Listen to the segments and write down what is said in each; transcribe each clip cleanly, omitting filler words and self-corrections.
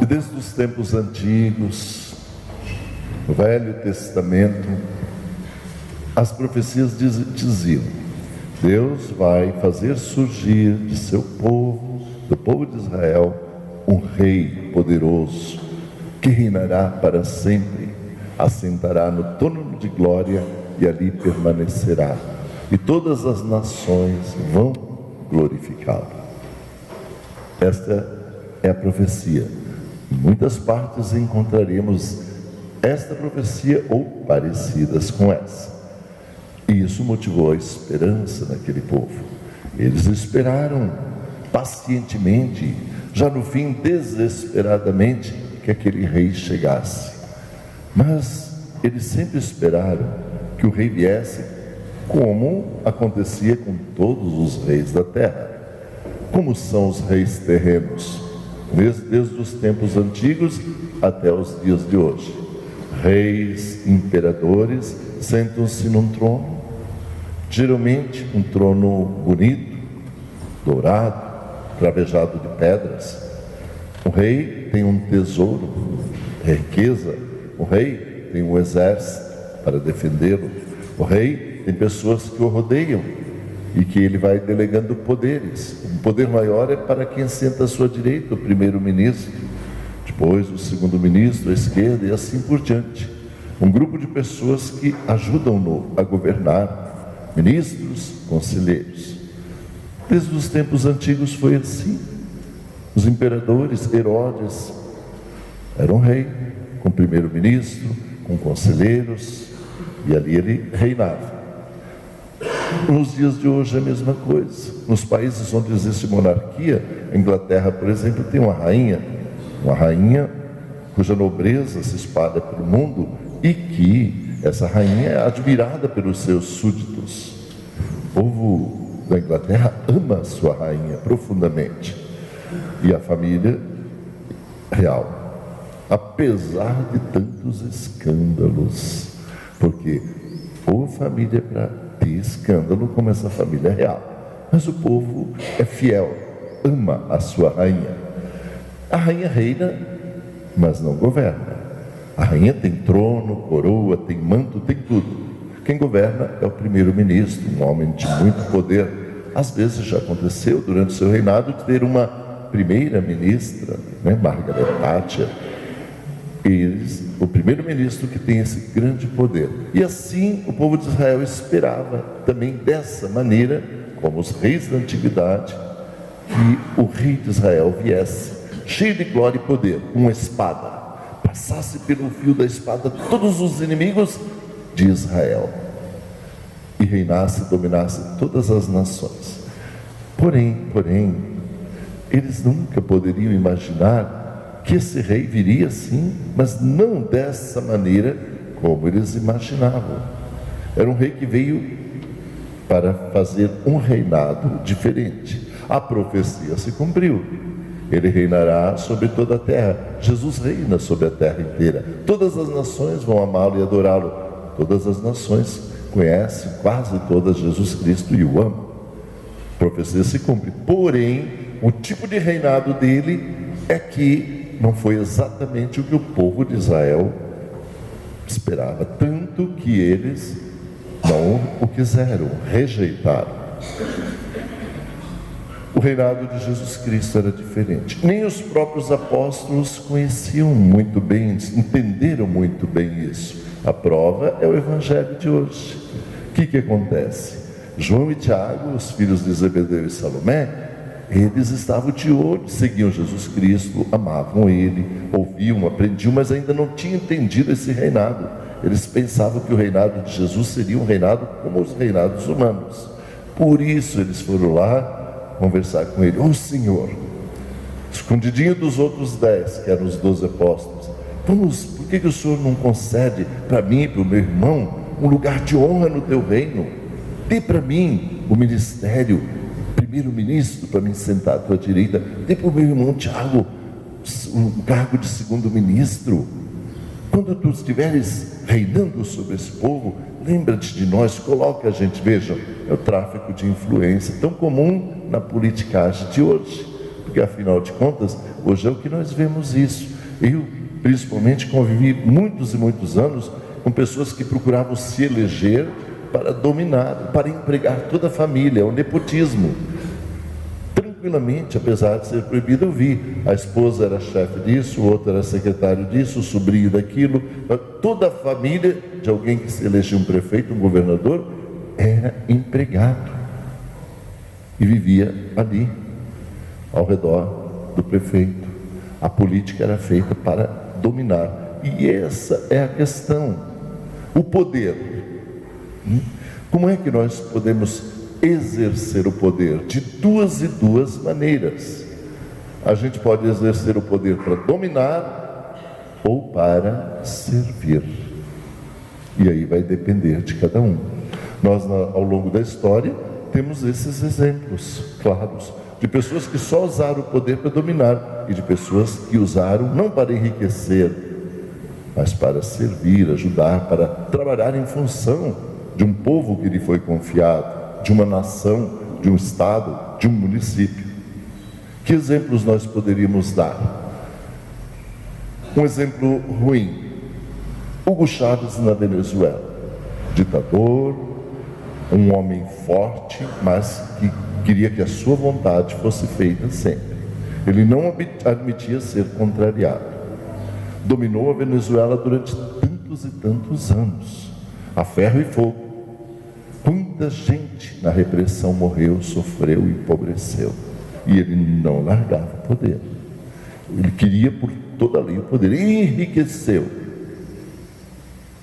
Desde os tempos antigos, no Velho Testamento, as profecias diziam: Deus vai fazer surgir de seu povo, do povo de Israel, um rei poderoso, que reinará para sempre, assentará no trono de glória e ali permanecerá, e todas as nações vão glorificá-lo. Esta é a profecia. Em muitas partes encontraremos esta profecia ou parecidas com essa. E isso motivou a esperança naquele povo. Eles esperaram pacientemente, já no fim desesperadamente, que aquele rei chegasse. Mas eles sempre esperaram que o rei viesse, como acontecia com todos os reis da terra. Como são os reis terrenos, desde os tempos antigos até os dias de hoje. Reis, imperadores, sentam-se num trono, geralmente um trono bonito, dourado, cravejado de pedras. O rei tem um tesouro, riqueza. O rei tem um exército para defendê-lo. O rei tem pessoas que o rodeiam e que ele vai delegando poderes. O poder maior é para quem senta à sua direita, o primeiro-ministro, depois o segundo-ministro, à esquerda e assim por diante. Um grupo de pessoas que ajudam-no a governar, ministros, conselheiros. Desde os tempos antigos foi assim. Os imperadores, Herodes, era um rei, com primeiro-ministro, com conselheiros, e ali ele reinava. Nos dias de hoje é a mesma coisa. Nos países onde existe monarquia, a Inglaterra, por exemplo, tem uma rainha cuja nobreza se espalha pelo mundo e que essa rainha é admirada pelos seus súditos. O povo da Inglaterra ama a sua rainha profundamente e a família real, apesar de tantos escândalos, porque ou família para ter escândalo como essa família real, mas o povo é fiel, ama a sua rainha. A rainha reina, mas não governa. A rainha tem trono, coroa, tem manto, tem tudo. Quem governa é o primeiro-ministro, um homem de muito poder. Às vezes já aconteceu durante o seu reinado de ter uma primeira-ministra, Margaret Thatcher. O primeiro-ministro que tem esse grande poder. E assim o povo de Israel esperava também dessa maneira, como os reis da antiguidade, que o rei de Israel viesse cheio de glória e poder, com uma espada, passasse pelo fio da espada todos os inimigos de Israel e reinasse, dominasse todas as nações. Porém, eles nunca poderiam imaginar que esse rei viria assim, mas não dessa maneira como eles imaginavam. Era um rei que veio para fazer um reinado diferente. A profecia se cumpriu. Ele reinará sobre toda a terra. Jesus reina sobre a terra inteira. Todas as nações vão amá-lo e adorá-lo. Todas as nações conhecem, quase todas, Jesus Cristo e o amam. A profecia se cumpre. Porém, o tipo de reinado dele é que não foi exatamente o que o povo de Israel esperava, tanto que eles não o quiseram, rejeitaram. O reinado de Jesus Cristo era diferente. Nem os próprios apóstolos conheciam muito bem, entenderam muito bem isso. A prova é o evangelho de hoje. O que acontece? João e Tiago, os filhos de Zebedeu e Salomé, eles estavam de olho, seguiam Jesus Cristo, amavam ele, ouviam, aprendiam, mas ainda não tinham entendido esse reinado. Eles pensavam que o reinado de Jesus seria um reinado como os reinados humanos. Por isso eles foram lá conversar com ele. Ô Senhor, escondidinho dos outros 10, que eram os 12 apóstolos, por que o Senhor não concede para mim e para o meu irmão um lugar de honra no teu reino? Dê para mim o ministério, primeiro-ministro, para me sentar à tua direita. Dê para o meu irmão Tiago um cargo de segundo-ministro. Quando tu estiveres reinando sobre esse povo, lembra-te de nós, coloca a gente. Vejam, é o tráfico de influência tão comum na politicagem de hoje, porque afinal de contas, hoje é o que nós vemos isso. Eu, principalmente, convivi muitos e muitos anos com pessoas que procuravam se eleger para dominar, para empregar toda a família, o nepotismo. Tranquilamente, apesar de ser proibido, eu vi. A esposa era chefe disso, o outro era secretário disso, o sobrinho daquilo. Toda a família de alguém que se elegia um prefeito, um governador, era empregado. E vivia ali, ao redor do prefeito. A política era feita para dominar. E essa é a questão. O poder. Como é que nós podemos exercer o poder? De duas maneiras. A gente pode exercer o poder para dominar ou para servir. E aí vai depender de cada um. Nós, ao longo da história, temos esses exemplos claros de pessoas que só usaram o poder para dominar e de pessoas que usaram não para enriquecer, mas para servir, ajudar, para trabalhar em função de um povo que lhe foi confiado, de uma nação, de um estado, de um município. Que exemplos nós poderíamos dar? Um exemplo ruim: Hugo Chávez na Venezuela, ditador, um homem forte, mas que queria que a sua vontade fosse feita sempre. Ele não admitia ser contrariado. Dominou a Venezuela durante tantos e tantos anos, a ferro e fogo. Quanta gente na repressão morreu, sofreu e empobreceu. E ele não largava o poder. Ele queria por toda a lei o poder. E enriqueceu.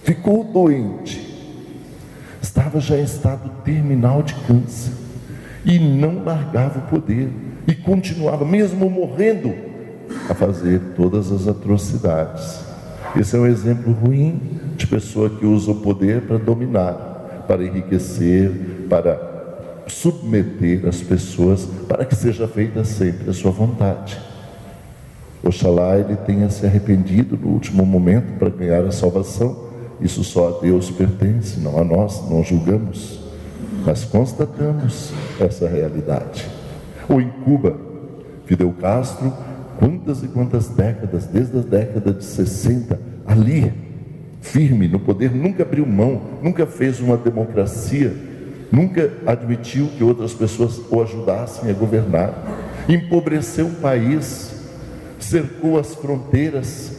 Ficou doente. Estava já em estado terminal de câncer. E não largava o poder. E continuava, mesmo morrendo, a fazer todas as atrocidades. Esse é um exemplo ruim de pessoa que usa o poder para dominar, para enriquecer, para submeter as pessoas, para que seja feita sempre a sua vontade. Oxalá ele tenha se arrependido no último momento para ganhar a salvação. Isso só a Deus pertence, não a nós, não julgamos, mas constatamos essa realidade. Ou em Cuba, Fidel Castro, quantas e quantas décadas, desde a década de 60, ali, firme no poder, nunca abriu mão, nunca fez uma democracia, nunca admitiu que outras pessoas o ajudassem a governar, empobreceu o país, cercou as fronteiras,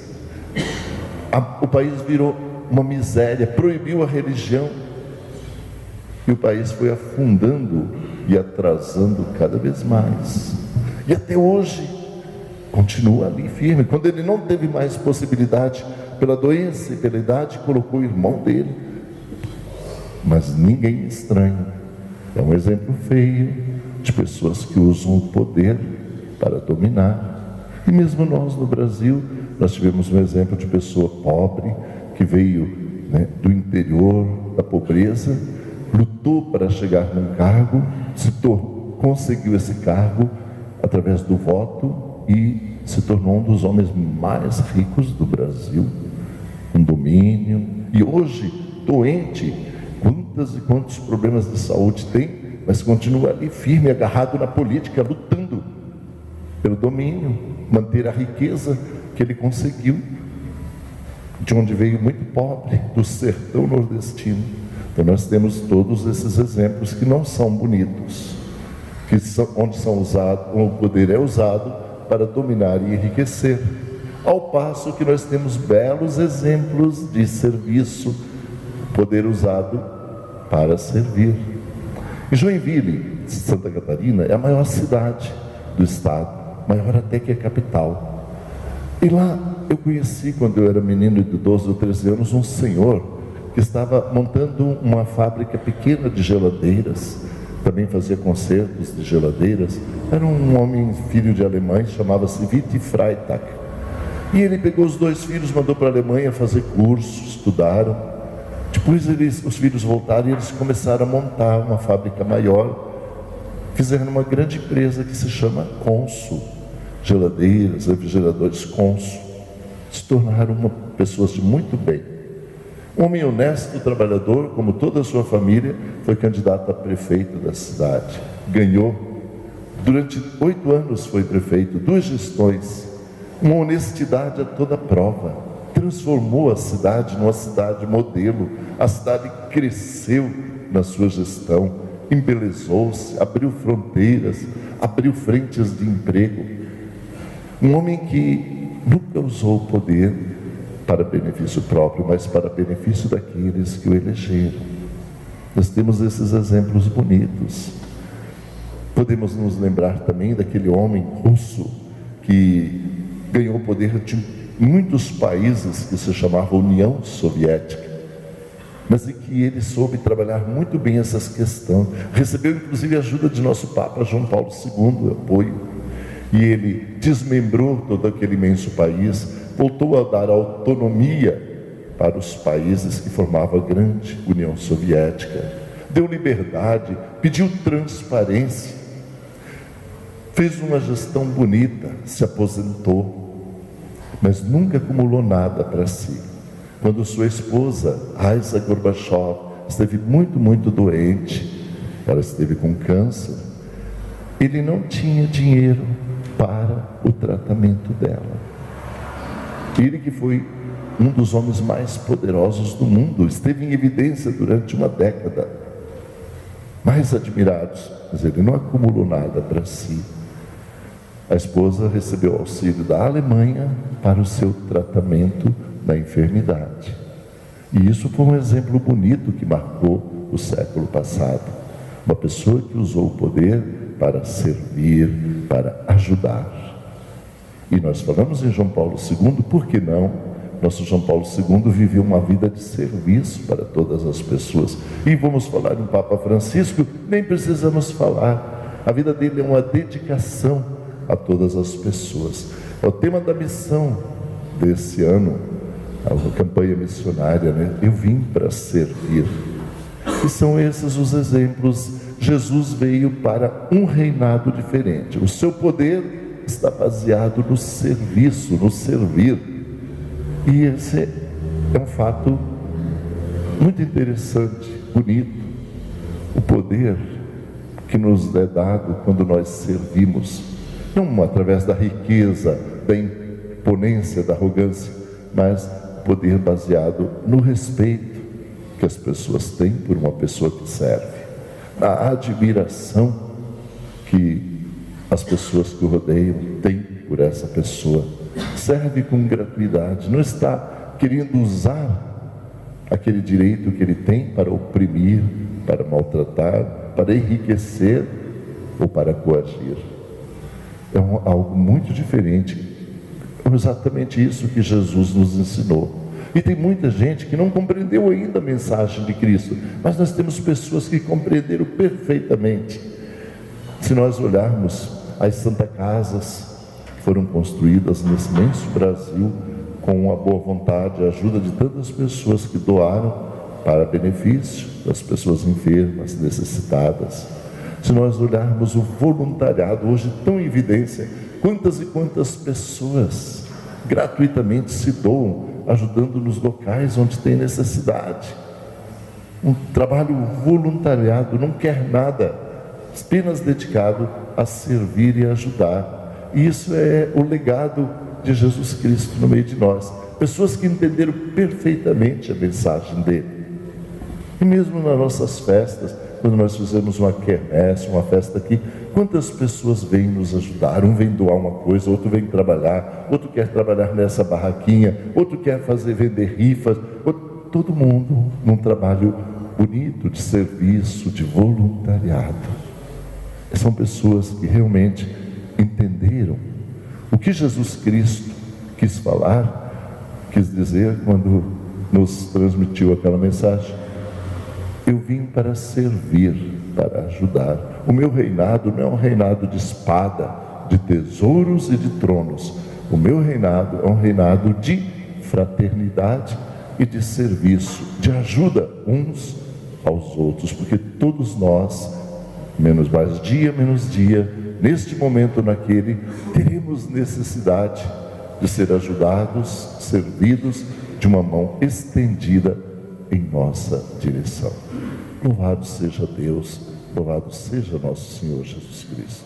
o país virou uma miséria, proibiu a religião, e o país foi afundando e atrasando cada vez mais, e até hoje continua ali firme. Quando ele não teve mais possibilidade, pela doença e pela idade, colocou o irmão dele, mas ninguém estranha. É um exemplo feio de pessoas que usam o poder para dominar. E mesmo nós no Brasil, nós tivemos um exemplo de pessoa pobre, que veio do interior, da pobreza, lutou para chegar num cargo, conseguiu esse cargo através do voto e se tornou um dos homens mais ricos do Brasil, com domínio, e hoje, doente, quantos e quantos problemas de saúde tem, mas continua ali firme, agarrado na política, lutando pelo domínio, manter a riqueza que ele conseguiu, de onde veio muito pobre, do sertão nordestino. Então nós temos todos esses exemplos que não são bonitos, onde o poder é usado para dominar e enriquecer, ao passo que nós temos belos exemplos de serviço, poder usado para servir. Em Joinville, Santa Catarina, é a maior cidade do estado, maior até que a capital. E lá eu conheci, quando eu era menino de 12 ou 13 anos, um senhor que estava montando uma fábrica pequena de geladeiras, também fazia consertos de geladeiras. Era um homem, filho de alemães, chamava-se Witte Freitag. E ele pegou os 2 filhos, mandou para a Alemanha fazer cursos, estudaram. Depois os filhos voltaram e eles começaram a montar uma fábrica maior. Fizeram uma grande empresa que se chama Consul, geladeiras, refrigeradores Consul. Se tornaram pessoas de muito bem. Um homem honesto, trabalhador, como toda a sua família, foi candidato a prefeito da cidade. Ganhou. Durante 8 anos foi prefeito, 2 gestões. uma honestidade a toda prova. Transformou a cidade numa cidade modelo. A cidade cresceu na sua gestão, embelezou-se, abriu fronteiras, abriu frentes de emprego. Um homem que nunca usou o poder para benefício próprio, mas para benefício daqueles que o elegeram. Nós temos esses exemplos bonitos. Podemos nos lembrar também daquele homem russo que ganhou o poder de muitos países que se chamava União Soviética, mas em que ele soube trabalhar muito bem essas questões. Recebeu inclusive a ajuda de nosso Papa João Paulo II, apoio, e ele desmembrou todo aquele imenso país, voltou a dar autonomia para os países que formavam a grande União Soviética, deu liberdade, pediu transparência, fez uma gestão bonita, se aposentou, mas nunca acumulou nada para si. Quando sua esposa, Raisa Gorbachev, esteve muito doente, ela esteve com câncer, ele não tinha dinheiro para o tratamento dela. Ele, que foi um dos homens mais poderosos do mundo, esteve em evidência durante uma década, mais admirados, mas ele não acumulou nada para si. A esposa recebeu auxílio da Alemanha para o seu tratamento da enfermidade. E isso foi um exemplo bonito que marcou o século passado. Uma pessoa que usou o poder para servir, para ajudar. E nós falamos em João Paulo II, por que não? Nosso João Paulo II viveu uma vida de serviço para todas as pessoas. E vamos falar em Papa Francisco, nem precisamos falar. A vida dele é uma dedicação a todas as pessoas. É o tema da missão desse ano, a campanha missionária, né? Eu vim para servir. E são esses os exemplos. Jesus veio para um reinado diferente. O seu poder está baseado no serviço, no servir. E esse é um fato muito interessante, bonito. O poder que nos é dado quando nós servimos, não através da riqueza, da imponência, da arrogância, mas poder baseado no respeito que as pessoas têm por uma pessoa que serve, na admiração que as pessoas que o rodeiam têm por essa pessoa. Serve com gratuidade, não está querendo usar aquele direito que ele tem para oprimir, para maltratar, para enriquecer ou para coagir. É algo muito diferente. É exatamente isso que Jesus nos ensinou. E tem muita gente que não compreendeu ainda a mensagem de Cristo, mas nós temos pessoas que compreenderam perfeitamente. Se nós olharmos as Santa Casas que foram construídas nesse imenso Brasil, com a boa vontade, a ajuda de tantas pessoas que doaram para benefício das pessoas enfermas, necessitadas. Se nós olharmos o voluntariado, hoje tão em evidência, quantas e quantas pessoas gratuitamente se doam, ajudando nos locais onde tem necessidade. Um trabalho voluntariado, não quer nada, apenas dedicado a servir e ajudar. E isso é o legado de Jesus Cristo no meio de nós. Pessoas que entenderam perfeitamente a mensagem dele. E mesmo nas nossas festas, quando nós fizemos uma quermesse, uma festa aqui, quantas pessoas vêm nos ajudar? Um vem doar uma coisa, outro vem trabalhar, outro quer trabalhar nessa barraquinha, outro quer vender rifas, todo mundo num trabalho bonito de serviço, de voluntariado. São pessoas que realmente entenderam o que Jesus Cristo quis falar, quis dizer quando nos transmitiu aquela mensagem. Eu vim para servir, para ajudar. O meu reinado não é um reinado de espada, de tesouros e de tronos. O meu reinado é um reinado de fraternidade e de serviço, de ajuda uns aos outros, porque todos nós, menos dia, neste momento, naquele, teremos necessidade de ser ajudados, servidos, de uma mão estendida em nossa direção. Louvado seja Deus, louvado seja nosso Senhor Jesus Cristo.